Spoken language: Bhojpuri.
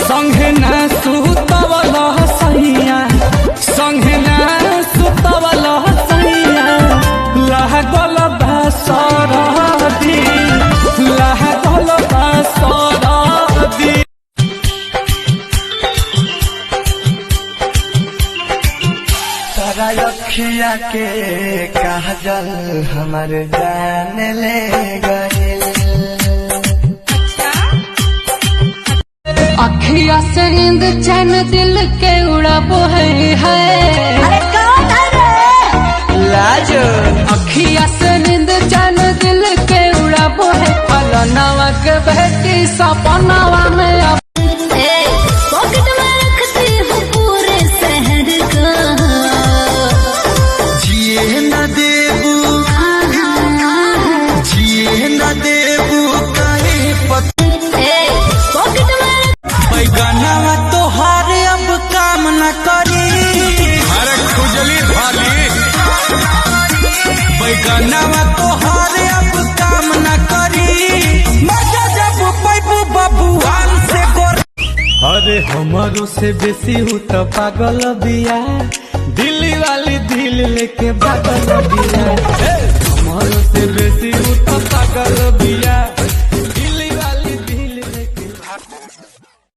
संगे ना सुतवल सैया संगे ना सुतवल सैया लागल बा सरदी लागल बा सरदी। तारा अखिया के काजल हमर जान ले गए। अखिया से नींद चैन दिल के उड़ाबो है अरे कौन है रे? लाजो अखिया से नींद चैन दिल के उड़ाबो है फलनावा के बेटी सपनावा में अब पॉकेट में रखती हूँ पूरे शहर को। जिए न देबू जिए न देबू कहीं पॉकेट में बैगनवा तोहार अब काम न करी। अरे खुजली भाली बैगनवा तोहार अब काम न करी। मजा जब पैबू बबुआन से गोर। अरे हमारो से बेसी हूँ तो पागल बिया दिल्ली वाली दिल लेके पागल बिया। हमारो से बेसी हूँ तो पागल बिया।